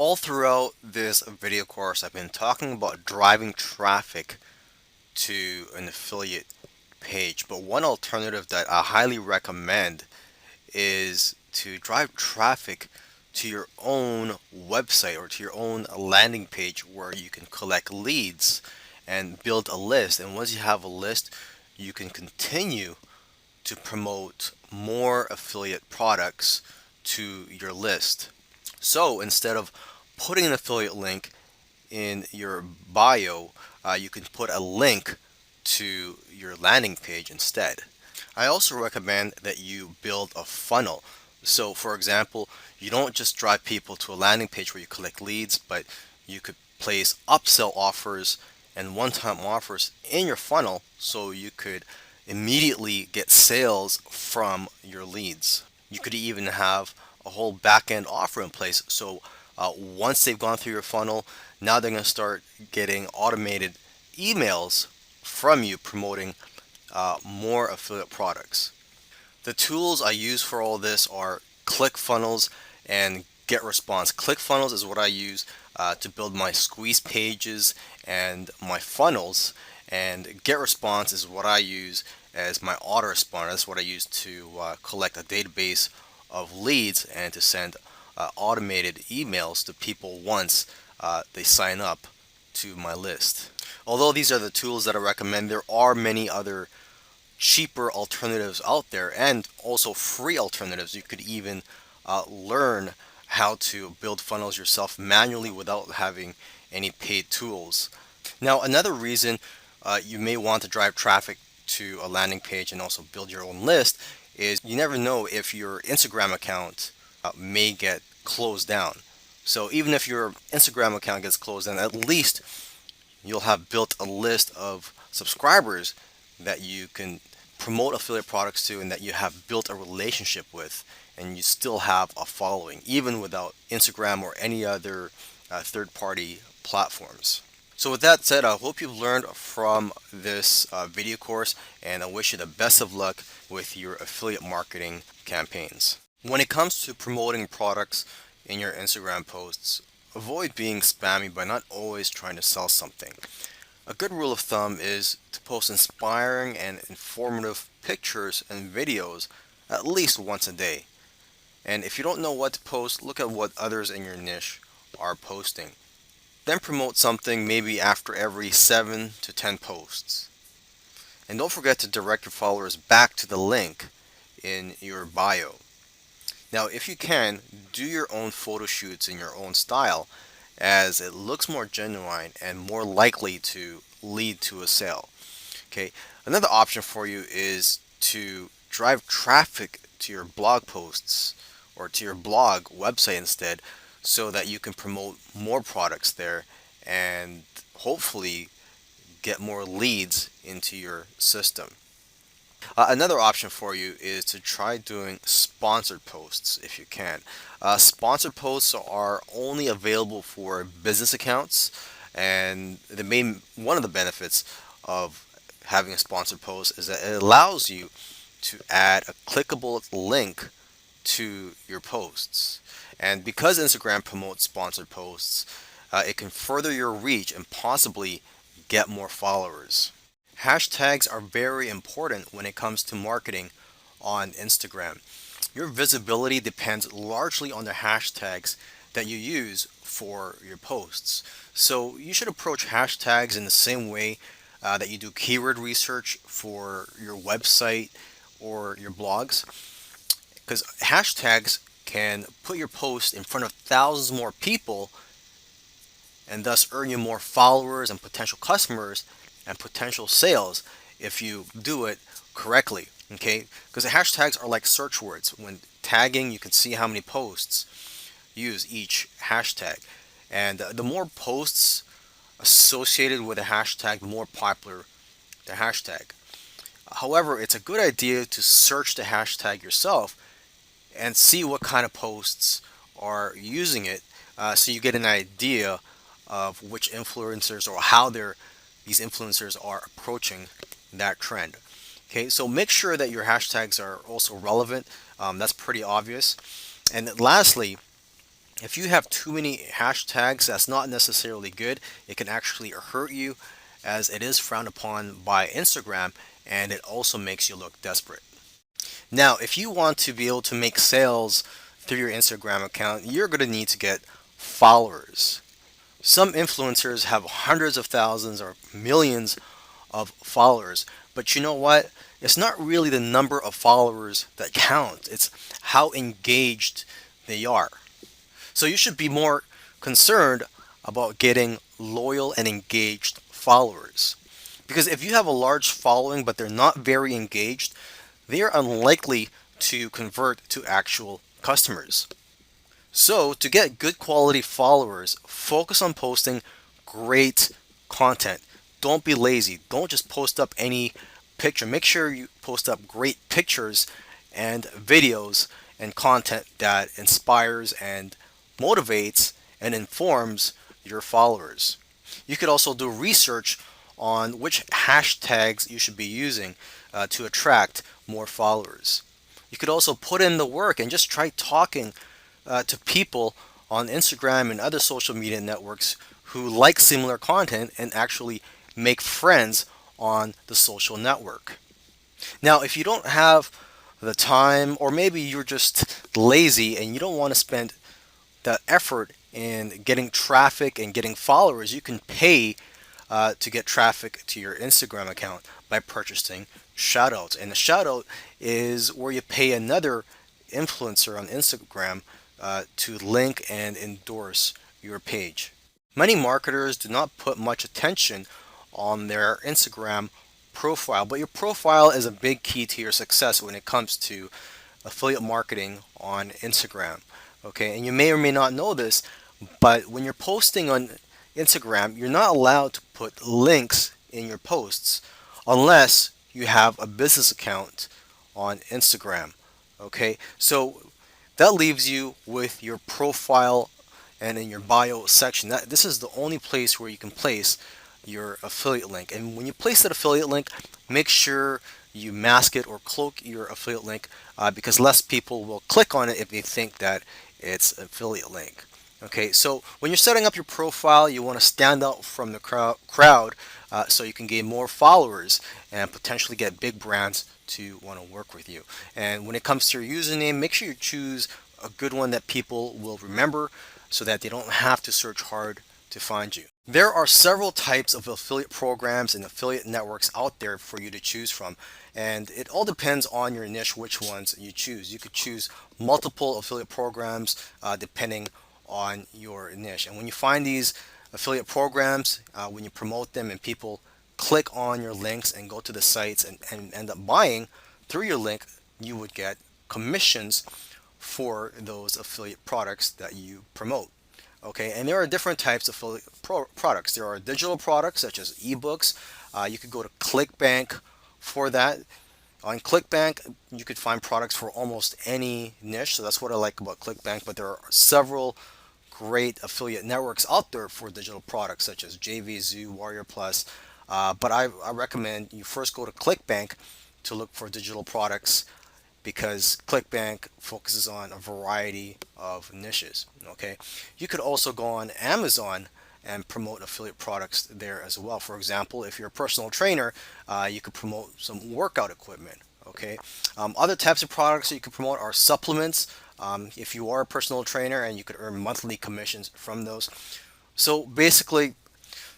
All throughout this video course, I've been talking about driving traffic to an affiliate page. But one alternative that I highly recommend is to drive traffic to your own website or to your own landing page where you can collect leads and build a list. And once you have a list, you can continue to promote more affiliate products to your list. So instead of putting an affiliate link in your bio, you can put a link to your landing page instead. I also recommend that you build a funnel. So, for example, you don't just drive people to a landing page where you collect leads, but you could place upsell offers and one time offers in your funnel so you could immediately get sales from your leads. You could even have a whole back end offer in place. So, once they've gone through your funnel, now they're going to start getting automated emails from you promoting more affiliate products. The tools I use for all this are ClickFunnels and GetResponse. ClickFunnels is what I use to build my squeeze pages and my funnels, and GetResponse is what I use as my autoresponder. That's what I use to collect a database of leads and to send automated emails to people once they sign up to my list. Although these are the tools that I recommend, there are many other cheaper alternatives out there and also free alternatives. You could even learn how to build funnels yourself manually without having any paid tools. Now, another reason you may want to drive traffic to a landing page and also build your own list is you never know if your Instagram account may get closed down. So even if your Instagram account gets closed down, at least you'll have built a list of subscribers that you can promote affiliate products to and that you have built a relationship with, and you still have a following even without Instagram or any other third-party platforms. So with that said, I hope you've learned from this video course, and I wish you the best of luck with your affiliate marketing campaigns. When it comes to promoting products in your Instagram posts, avoid being spammy by not always trying to sell something. A good rule of thumb is to post inspiring and informative pictures and videos at least once a day. And if you don't know what to post, look at what others in your niche are posting. Then promote something maybe after every 7 to 10 posts. And don't forget to direct your followers back to the link in your bio. Now, if you can, do your own photo shoots in your own style, as it looks more genuine and more likely to lead to a sale. Okay, another option for you is to drive traffic to your blog posts or to your blog website instead, so that you can promote more products there and hopefully get more leads into your system. Another option for you is to try doing sponsored posts if you can. Sponsored posts are only available for business accounts, and one of the benefits of having a sponsored post is that it allows you to add a clickable link to your posts. And because Instagram promotes sponsored posts, it can further your reach and possibly get more followers. Hashtags are very important when it comes to marketing on Instagram. Your visibility depends largely on the hashtags that you use for your posts. So you should approach hashtags in the same way that you do keyword research for your website or your blogs, because hashtags can put your post in front of thousands more people and thus earn you more followers and potential customers and potential sales if you do it correctly. Okay, because the hashtags are like search words. When tagging, you can see how many posts use each hashtag, and the more posts associated with a hashtag, the more popular the hashtag. However, it's a good idea to search the hashtag yourself and see what kind of posts are using it, so you get an idea of which influencers or how these influencers are approaching that trend. Okay, so make sure that your hashtags are also relevant. That's pretty obvious. And lastly, If you have too many hashtags, that's not necessarily good. It can actually hurt you, as it is frowned upon by Instagram, and it also makes you look desperate. Now, if you want to be able to make sales through your Instagram account, you're going to need to get followers. Some influencers have hundreds of thousands or millions of followers, but you know what? It's not really the number of followers that count, it's how engaged they are. So you should be more concerned about getting loyal and engaged followers. Because if you have a large following but they're not very engaged, they are unlikely to convert to actual customers. So, to get good quality followers, focus on posting great content. Don't be lazy. Don't just post up any picture. Make sure you post up great pictures and videos and content that inspires and motivates and informs your followers. You could also do research on which hashtags you should be using to attract more followers. You could also put in the work and just try talking to people on Instagram and other social media networks who like similar content and actually make friends on the social network. Now, if you don't have the time, or maybe you're just lazy and you don't want to spend the effort in getting traffic and getting followers, you can pay to get traffic to your Instagram account by purchasing shoutouts. And the shoutout is where you pay another influencer on Instagram to link and endorse your page. Many marketers do not put much attention on their Instagram profile, but your profile is a big key to your success when it comes to affiliate marketing on Instagram. Okay, and you may or may not know this, but when you're posting on Instagram, you're not allowed to put links in your posts unless you have a business account on Instagram. Okay, so that leaves you with your profile and in your bio section. This is the only place where you can place your affiliate link. And when you place that affiliate link, make sure you mask it or cloak your affiliate link because less people will click on it if they think that it's an affiliate link. Okay, so when you're setting up your profile, you want to stand out from the crowd so you can gain more followers and potentially get big brands to want to work with you. And when it comes to your username, make sure you choose a good one that people will remember so that they don't have to search hard to find you. There are several types of affiliate programs and affiliate networks out there for you to choose from, and it all depends on your niche which ones you choose. You could choose multiple affiliate programs depending on your niche. And when you find these affiliate programs, when you promote them and people click on your links and go to the sites and end up buying through your link, you would get commissions for those affiliate products that you promote. Okay, and there are different types of affiliate products. There are digital products such as ebooks. You could go to ClickBank for that. On ClickBank, you could find products for almost any niche. So that's what I like about ClickBank. But there are several great affiliate networks out there for digital products such as JVZoo, Warrior Plus. But I recommend you first go to ClickBank to look for digital products because ClickBank focuses on a variety of niches. Okay, you could also go on Amazon and promote affiliate products there as well. For example, if you're a personal trainer, you could promote some workout equipment. Okay, other types of products that you could promote are supplements. If you are a personal trainer, and you could earn monthly commissions from those. So basically,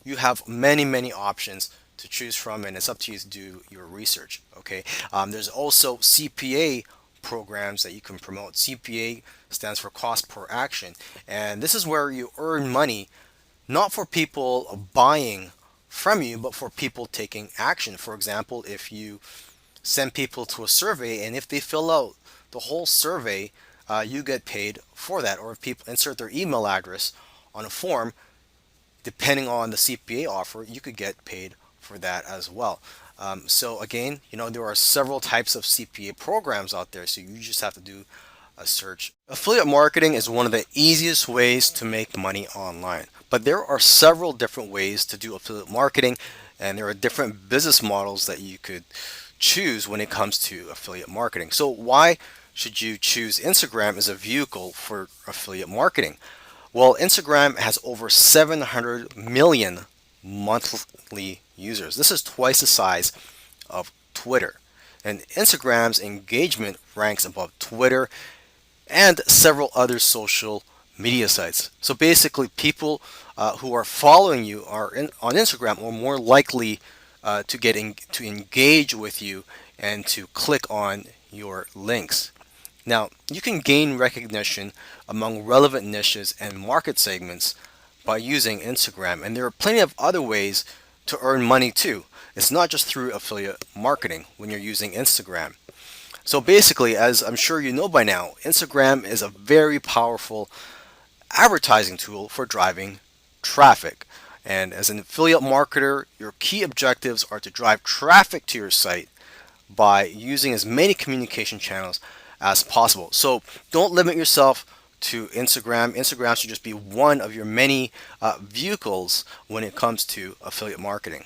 you have many options to choose from, and it's up to you to do your research. Okay, there's also CPA programs that you can promote. CPA stands for cost per action, and this is where you earn money not for people buying from you, but for people taking action. For example, if you send people to a survey and if they fill out the whole survey, you get paid for that. Or if people insert their email address on a form, depending on the CPA offer, you could get paid for that as well. So again, there are several types of CPA programs out there, so you just have to do a search. Affiliate marketing is one of the easiest ways to make money online, but there are several different ways to do affiliate marketing, and there are different business models that you could choose when it comes to affiliate marketing. So why should you choose Instagram as a vehicle for affiliate marketing? Well, Instagram has over 700 million monthly users. This is twice the size of Twitter. And Instagram's engagement ranks above Twitter and several other social media sites. So basically, people who are following you on Instagram are more likely to engage with you and to click on your links. Now, you can gain recognition among relevant niches and market segments by using Instagram, and there are plenty of other ways to earn money too. It's not just through affiliate marketing when you're using Instagram. So basically, as I'm sure you know by now, Instagram is a very powerful advertising tool for driving traffic. And as an affiliate marketer, your key objectives are to drive traffic to your site by using as many communication channels as possible. So don't limit yourself to Instagram. Instagram should just be one of your many vehicles when it comes to affiliate marketing.